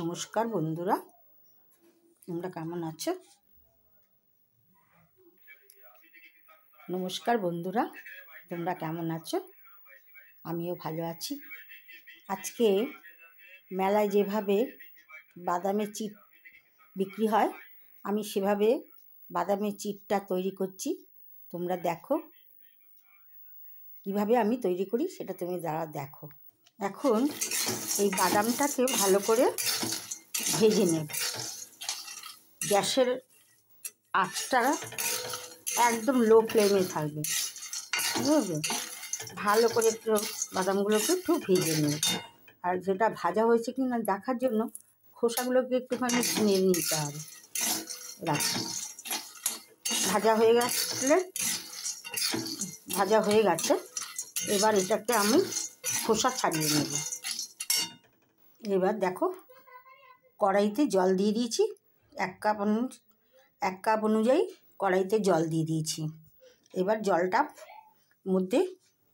নমস্কার বন্ধুরা, তোমরা কেমন আছো? আমিও ভালো আছি। আজকে মেলায় যেভাবে বাদামের চিট বিক্রি হয়, আমি সেভাবে বাদামের চিটটা তৈরি করছি। তোমরা দেখো কিভাবে আমি তৈরি করি, সেটা তুমি যারা দেখো। এখন এই বাদামটাকে ভালো করে ভেজে নেব। গ্যাসের আঁচটা একদম লো ফ্লেমে থাকবে, বুঝলে? ভালো করে একটু বাদামগুলোকে একটু ভেজে নেব। আর যেটা ভাজা হয়েছে কি না দেখার জন্য খোসাগুলোকে একটুখানি নিয়ে নিতে হবে। রাখি ভাজা হয়ে গেছে। এবার এটাকে আমি খোসা ছাড়িয়ে নেব। এবার দেখো, কড়াইতে জল দিয়ে দিয়েছি। এক কাপ অনুযায়ী কড়াইতে জল দিয়ে দিয়েছি। এবার জলটা মধ্যে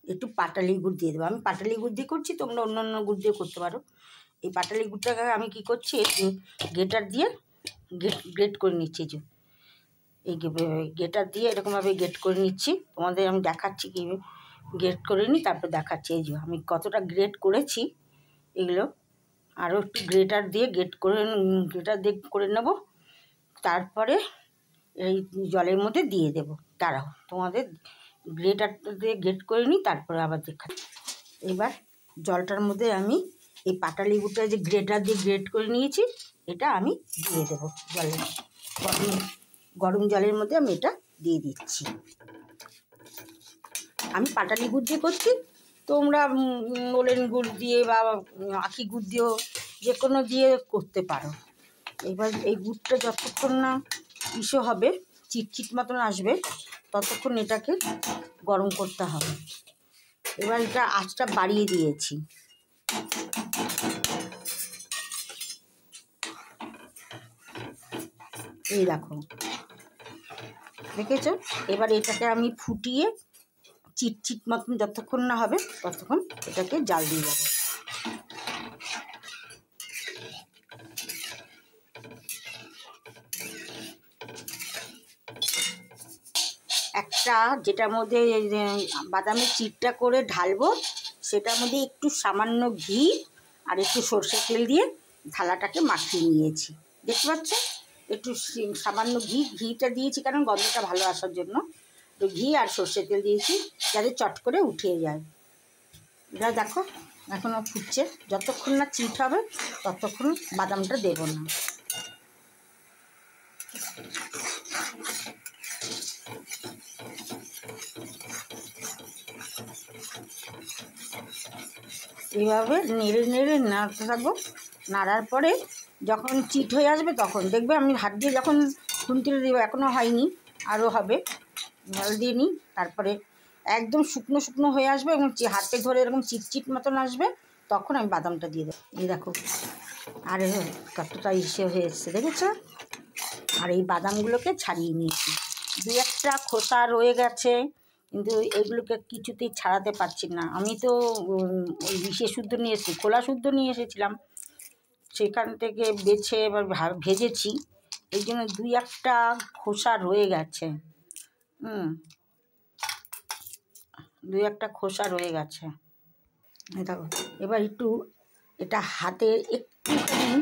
একটু পাটালি গুড় দিয়ে দেবো। আমি পাটালি গুড় দিয়ে করছি, তোমরা অন্য গুড় দিয়ে করতে পারো। এই পাটালি গুড়টাকে আমি কি করছি, গ্রেটার দিয়ে গ্রেট করে নিচ্ছি। এই গ্রেটার দিয়ে এরকমভাবে গ্রেট করে নিচ্ছি। তোমাদের আমি দেখাচ্ছি কি গ্রেট করে নিই, তারপর দেখাচ্ছি। এই যে আমি কতটা গ্রেট করেছি, এগুলো আরও একটু গ্রেটার দিয়ে করে নেব। তারপরে এই জলের মধ্যে দিয়ে দেব। দাঁড়াও, তোমাদের গ্রেটার দিয়ে গ্রেট করে নিই, তারপরে আবার দেখাচ্ছি। এবার জলটার মধ্যে আমি এই পাটালি গুড়টা যে গ্রেটার দিয়ে গ্রেট করে নিয়েছি, এটা আমি দিয়ে দেবো। গরম জলের মধ্যে আমি এটা দিয়ে দিচ্ছি। আমি পাটালি গুড় দিয়ে করছি, তোমরা নলেন গুড় দিয়ে বা আখি গুড় দিয়েও যে কোনো দিয়ে করতে পারো। এবার এই গুড়টা যতক্ষণ না ইসে হবে, চিটচিট মতন আসবে, ততক্ষণ এটাকে গরম করতে হবে। এবার এটা আঁচটা বাড়িয়ে দিয়েছি। এই দেখো, দেখেছো? এবার এটাকে আমি ফুটিয়ে চিটচিট মতন যতক্ষণ না হবে ততক্ষণ এটাকে জাল দিয়ে যাবো। একটা যেটার মধ্যে বাদামের চিটটা করে ঢালবো, সেটার মধ্যে একটু সামান্য ঘি আর একটু সর্ষের তেল দিয়ে থালাটাকে মাখিয়ে নিয়েছি। দেখতে পাচ্ছ? একটু সামান্য ঘিটা দিয়েছি, কারণ গন্ধটা ভালো আসার জন্য। তো ঘি আর সর্ষের তেল দিয়েছি যাতে চট করে উঠে যায়। এটা দেখো এখনও ফুটছে। যতক্ষণ না চিট হবে ততক্ষণ বাদামটা দেবো না। এইভাবে নেড়ে নেড়ে নাড়তে থাকবো। নাড়ার পরে যখন চিট হয়ে আসবে তখন দেখবে, আমি হাত দিয়ে যখন খুন্তিতে দেবো, এখনও হয়নি, আরও হবে, জল দিয়ে নিই। তারপরে একদম শুকনো শুকনো হয়ে আসবে এবং হাতে ধরে এরকম চিটচিট মতন আসবে, তখন আমি বাদামটা দিয়ে দেবো। এই দেখো, আর কতটা ইসে হয়ে এসছে, দেখেছ? আর এই বাদামগুলোকে ছাড়িয়ে নিয়েছি। দু একটা খোসা রয়ে গেছে, কিন্তু এগুলোকে কিছুতেই ছাড়াতে পারছি না। আমি তো ওই শুদ্ধ নিয়ে এসেছি, খোলা শুদ্ধ নিয়ে এসেছিলাম, সেখান থেকে বেছে এবার ভেজেছি। এই জন্য দুই একটা খোসা রয়ে গেছে। দুই একটা খোসা রয়ে গেছে। দেখো, এবার একটু এটা হাতে একটুখানি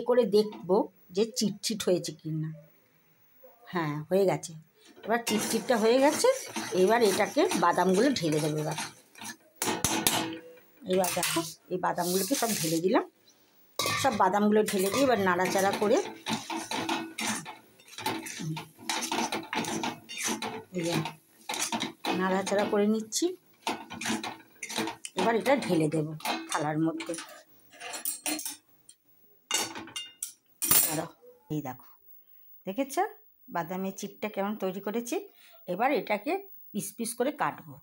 করে দেখবো যে চিটচিট হয়েছে কি না। হ্যাঁ, হয়ে গেছে। এবার চিটচিটটা হয়ে গেছে। এবার এটাকে বাদামগুলো ঢেলে দেবো। এবার দেখো, এই বাদামগুলোকে সব ঢেলে দিলাম। সব বাদামগুলো ঢেলে দিয়ে এবার নাড়াচাড়া করে নাড়াচাড়া করে নিচ্ছি। এবার এটা ঢেলে দেব থালার মধ্যে। এই দেখো, দেখেছ বাদামের চিটটা কেমন তৈরি করেছি? এবার এটাকে পিস পিস করে কাটবো।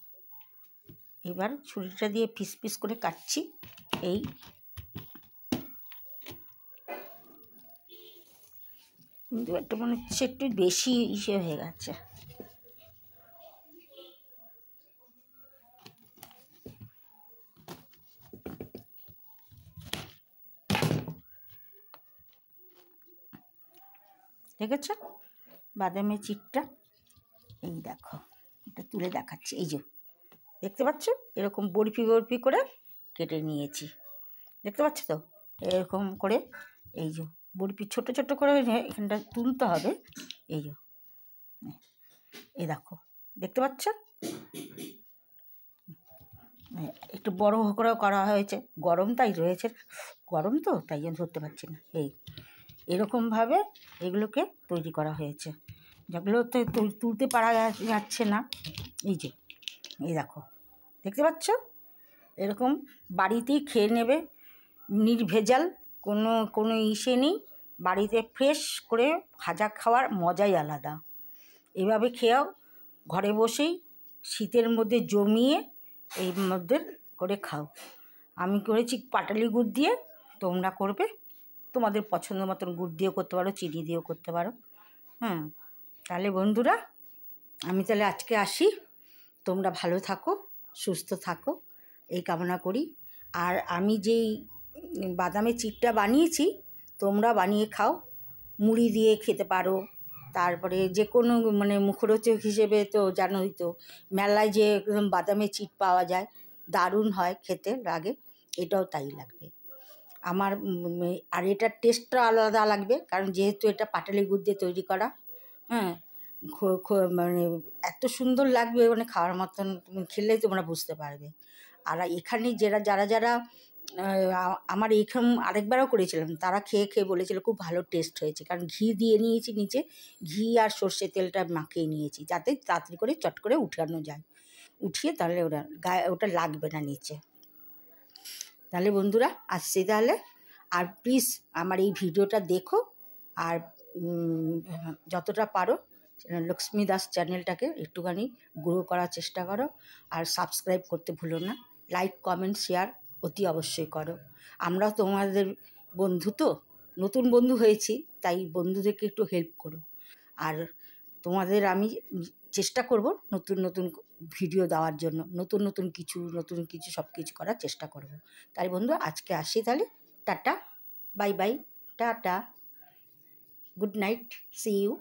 এবার ছুরিটা দিয়ে পিস পিস করে কাটছি। এই কিন্তু একটু মনে হচ্ছে একটু বেশি ইসে হয়ে গেছে। দেখেছ বাদামের চিটটা? এই দেখো, এটা তুলে দেখাচ্ছি। এই যে দেখতে পাচ্ছ, এরকম বরফি বরফি করে কেটে নিয়েছি। দেখতে পাচ্ছ তো? এরকম করে এই যে বরফি ছোট ছোট করে এখানটা তুলতে হবে। এই যে এই দেখো, দেখতে পাচ্ছ? একটু বড় করে করা হয়েছে, গরম তাই রয়েছে, গরম তো তাই জন্য ধরতে পারছি না। এই এরকমভাবে এগুলোকে তৈরি করা হয়েছে, যেগুলো তো তুলতে পারা যাচ্ছে না। এই যে এই দেখো, দেখতে পাচ্ছ? এরকম বাড়িতেই খেয়ে নেবে, নির্ভেজাল, কোনো কোনো ইসে নেই। বাড়িতে ফ্রেশ করে ভাজা খাওয়ার মজাই আলাদা। এভাবে খেয়েও ঘরে বসেই শীতের মধ্যে জমিয়ে এই মধ্যে করে খাও। আমি করেছি পাটালি গুড় দিয়ে, তোমরা করবে তোমাদের পছন্দ মতন গুড় দিয়েও করতে পারো, চিনি দিয়েও করতে পারো। তাহলে বন্ধুরা, আমি তাহলে আজকে আসি। তোমরা ভালো থাকো, সুস্থ থাকো, এই কামনা করি। আর আমি যেই বাদামের চিটটা বানিয়েছি, তোমরা বানিয়ে খাও, মুড়ি দিয়ে খেতে পারো। তারপরে যে কোনো মানে মুখরোচক হিসেবে তো জানোই তো, মেলায় যে বাদামের চিট পাওয়া যায়, দারুণ হয় খেতে লাগে, এটাও তাই লাগবে আমার। আর এটার টেস্টটা আলাদা লাগবে, কারণ যেহেতু এটা পাটালি গুড় দিয়ে তৈরি করা। মানে এত সুন্দর লাগবে, মানে খাওয়ার মতন, তুমি খেলেই তোমরা বুঝতে পারবে। আর এখানে যারা যারা আমার এইখানে আরেকবারও করেছিলাম, তারা খেয়ে খেয়ে বলেছিল খুব ভালো টেস্ট হয়েছে, কারণ ঘি দিয়ে নিয়েছি নিচে, ঘি আর সর্ষের তেলটা মাখিয়ে নিয়েছি, যাতে তাড়াতাড়ি করে চট করে উঠানো যায়, উঠিয়ে তাহলে ওটা লাগবে না নিচে। তাহলে বন্ধুরা আসছি তাহলে। আর প্লিজ আমার এই ভিডিওটা দেখো, আর যতটা পারো লক্ষ্মী দাস চ্যানেলটাকে একটুখানি গ্রো করার চেষ্টা করো। আর সাবস্ক্রাইব করতে ভুলো না, লাইক কমেন্ট শেয়ার অতি অবশ্যই করো। আমরাও তোমাদের বন্ধু, তো নতুন বন্ধু হয়েছি, তাই বন্ধুদেরকে একটু হেল্প করো। আর তোমাদের আমি চেষ্টা করব নতুন নতুন ভিডিও দেওয়ার জন্য, নতুন কিছু সব কিছু করার চেষ্টা করব। তাই বন্ধু আজকে আসি তাহলে, tata, bye bye, tata, good night, see you.